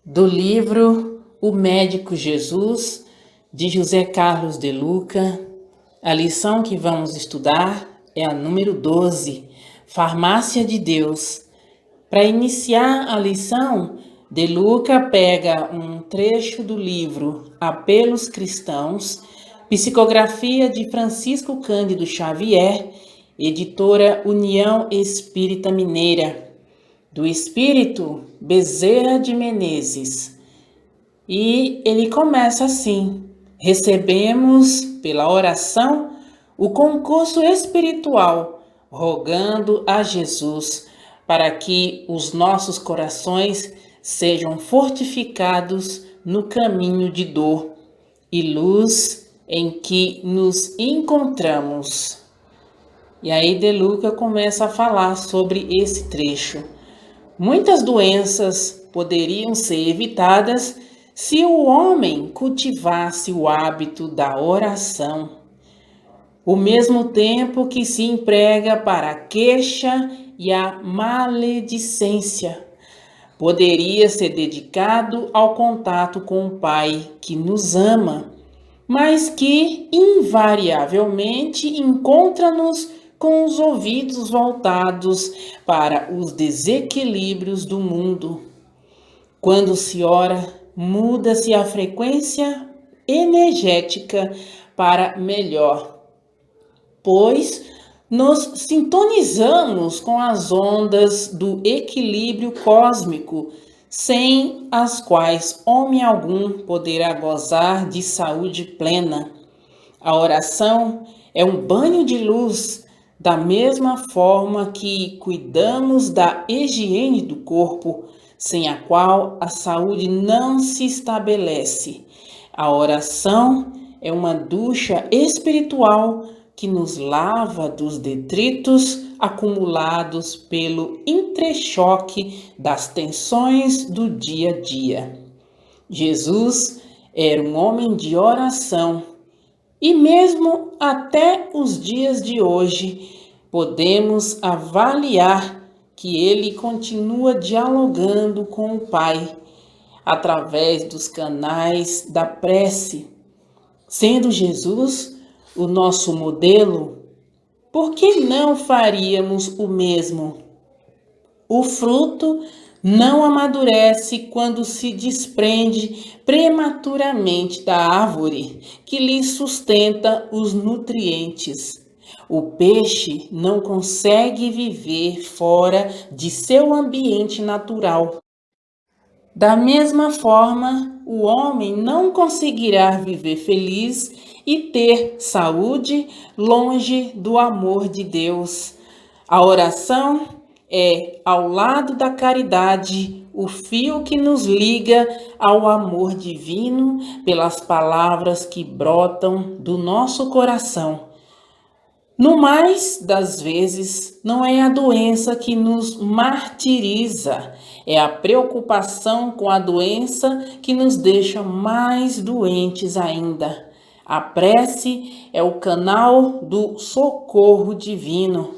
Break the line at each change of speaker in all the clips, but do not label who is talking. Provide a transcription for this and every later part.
do livro O Médico Jesus, de José Carlos de Luca. A lição que vamos estudar é a número 12, Farmácia de Deus. Para iniciar a lição, De Luca pega um trecho do livro Apelos Cristãos, psicografia de Francisco Cândido Xavier, editora União Espírita Mineira, do Espírito Bezerra de Menezes. E ele começa assim: recebemos pela oração o concurso espiritual, rogando a Jesus para que os nossos corações sejam fortificados no caminho de dor e luz em que nos encontramos. E aí De Luca começa a falar sobre esse trecho. Muitas doenças poderiam ser evitadas se o homem cultivasse o hábito da oração. O mesmo tempo que se emprega para a queixa e a maledicência poderia ser dedicado ao contato com o Pai que nos ama, mas que invariavelmente encontra-nos com os ouvidos voltados para os desequilíbrios do mundo. Quando se ora, muda-se a frequência energética para melhor, pois nos sintonizamos com as ondas do equilíbrio cósmico, sem as quais homem algum poderá gozar de saúde plena. A oração é um banho de luz, da mesma forma que cuidamos da higiene do corpo, sem a qual a saúde não se estabelece. A oração é uma ducha espiritual que nos lava dos detritos acumulados pelo entrechoque das tensões do dia a dia. Jesus era um homem de oração e mesmo até os dias de hoje podemos avaliar que ele continua dialogando com o Pai através dos canais da prece. Sendo Jesus o nosso modelo, por que não faríamos o mesmo? O fruto não amadurece quando se desprende prematuramente da árvore que lhe sustenta os nutrientes. O peixe não consegue viver fora de seu ambiente natural. Da mesma forma, o homem não conseguirá viver feliz e ter saúde longe do amor de Deus. A oração é, ao lado da caridade, o fio que nos liga ao amor divino pelas palavras que brotam do nosso coração. No mais das vezes, não é a doença que nos martiriza, é a preocupação com a doença que nos deixa mais doentes ainda. A prece é o canal do socorro divino.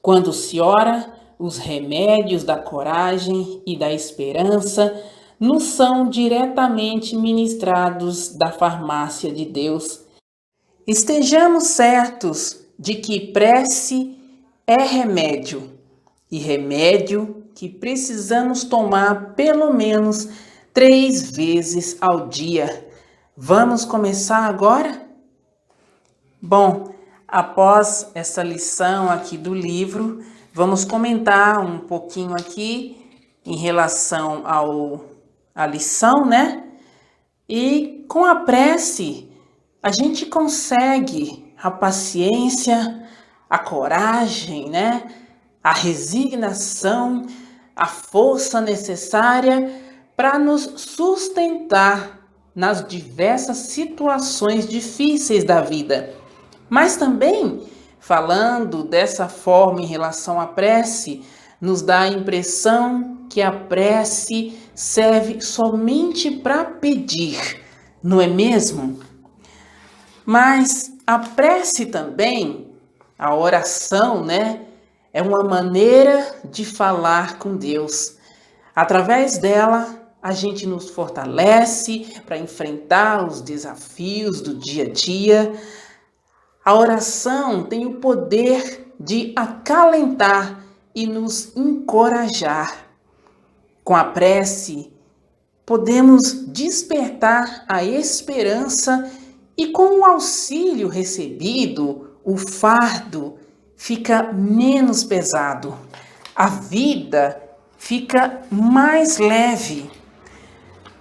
Quando se ora, os remédios da coragem e da esperança nos são diretamente ministrados da farmácia de Deus. Estejamos certos de que prece é remédio, e remédio que precisamos tomar pelo menos 3 vezes ao dia. Vamos começar agora? Bom, após essa lição aqui do livro, vamos comentar um pouquinho aqui em relação à lição, né? E com a prece, a gente consegue a paciência, a coragem, né? A resignação, a força necessária para nos sustentar nas diversas situações difíceis da vida. Mas também, falando dessa forma em relação à prece, nos dá a impressão que a prece serve somente para pedir, não é mesmo? Mas a prece também, a oração, né, é uma maneira de falar com Deus. Através dela, a gente nos fortalece para enfrentar os desafios do dia a dia. A oração tem o poder de acalentar e nos encorajar. Com a prece, podemos despertar a esperança e com o auxílio recebido, o fardo fica menos pesado. A vida fica mais leve.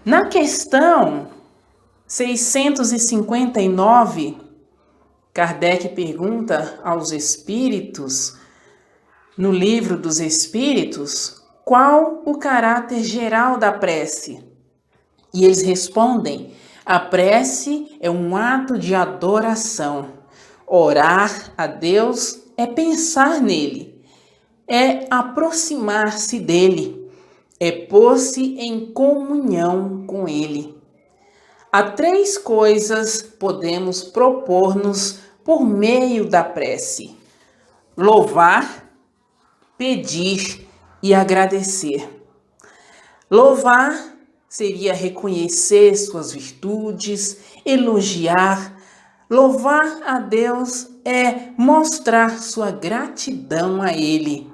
Na questão 659, Kardec pergunta aos espíritos, no Livro dos Espíritos, qual o caráter geral da prece? E eles respondem: a prece é um ato de adoração. Orar a Deus é pensar nele, é aproximar-se dele, é pôr-se em comunhão com ele. Há 3 coisas podemos propor-nos por meio da prece: louvar, pedir e agradecer. Louvar seria reconhecer suas virtudes, elogiar. Louvar a Deus é mostrar sua gratidão a Ele.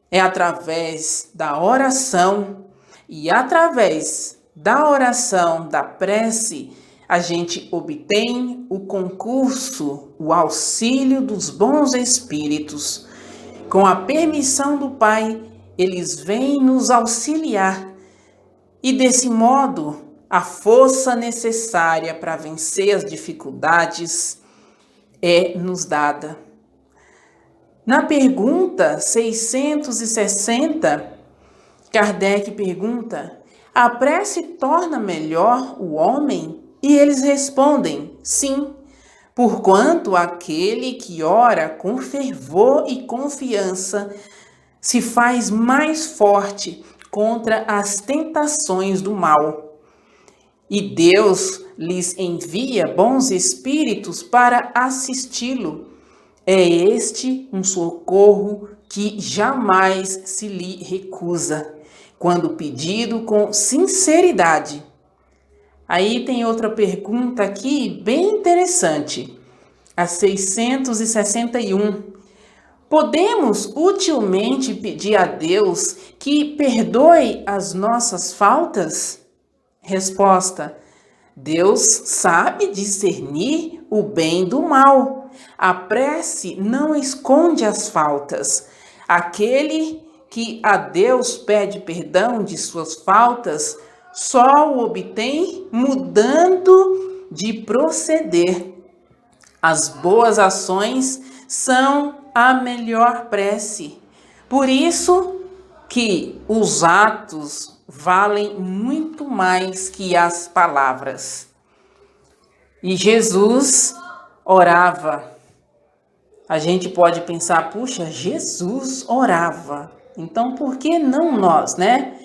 É através da oração e através da oração, da prece, a gente obtém o concurso, o auxílio dos bons espíritos. Com a permissão do Pai, eles vêm nos auxiliar. E desse modo, a força necessária para vencer as dificuldades é nos dada. Na pergunta 660, Kardec pergunta: a prece torna melhor o homem? E eles respondem: sim, porquanto aquele que ora com fervor e confiança se faz mais forte contra as tentações do mal. E Deus lhes envia bons espíritos para assisti-lo. É este um socorro que jamais se lhe recusa, quando pedido com sinceridade. Aí tem outra pergunta aqui bem interessante, a 661. Podemos utilmente pedir a Deus que perdoe as nossas faltas? Resposta: Deus sabe discernir o bem do mal. A prece não esconde as faltas. Aquele que a Deus pede perdão de suas faltas só o obtém mudando de proceder. As boas ações são a melhor prece. Por isso que os atos valem muito mais que as palavras. E Jesus orava. A gente pode pensar, puxa, Jesus orava. Então por que não nós, né?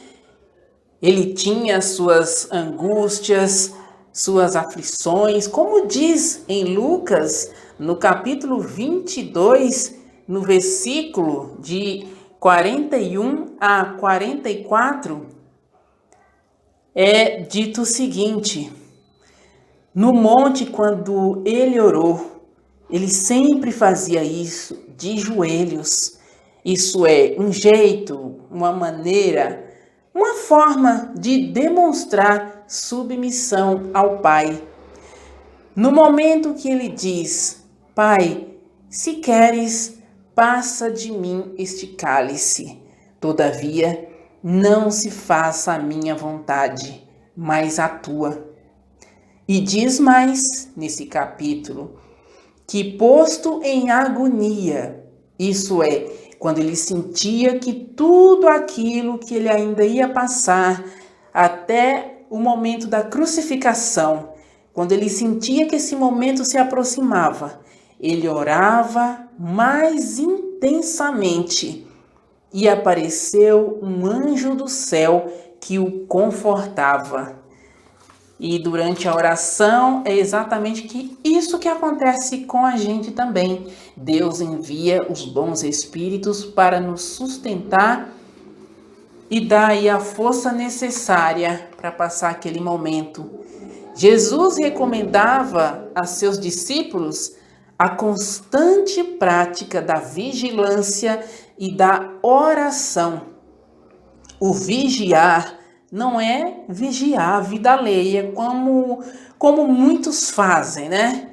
Ele tinha suas angústias, suas aflições, como diz em Lucas, no capítulo 22, no versículo de 41 a 44, é dito o seguinte: no monte, quando ele orou, ele sempre fazia isso de joelhos. Isso é um jeito, uma maneira, uma forma de demonstrar submissão ao Pai. No momento que ele diz: Pai, se queres, passa de mim este cálice. Todavia, não se faça a minha vontade, mas a tua. E diz mais nesse capítulo, que posto em agonia, isso é, quando ele sentia que tudo aquilo que ele ainda ia passar até o momento da crucificação, quando ele sentia que esse momento se aproximava, ele orava mais intensamente e apareceu um anjo do céu que o confortava. E durante a oração é exatamente isso que acontece com a gente também. Deus envia os bons espíritos para nos sustentar e dai a força necessária para passar aquele momento. Jesus recomendava a seus discípulos a constante prática da vigilância e da oração. O vigiar não é vigiar a vida alheia, como muitos fazem, né?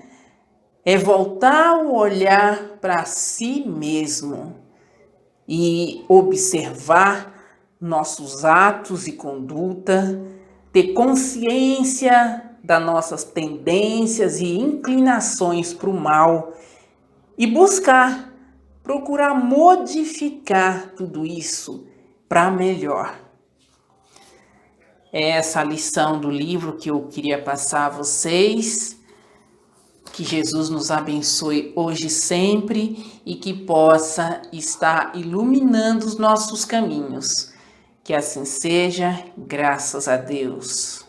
É voltar o olhar para si mesmo e observar nossos atos e conduta, ter consciência das nossas tendências e inclinações para o mal e procurar modificar tudo isso para melhor. É essa a lição do livro que eu queria passar a vocês. Que Jesus nos abençoe hoje e sempre e que possa estar iluminando os nossos caminhos. Que assim seja, graças a Deus.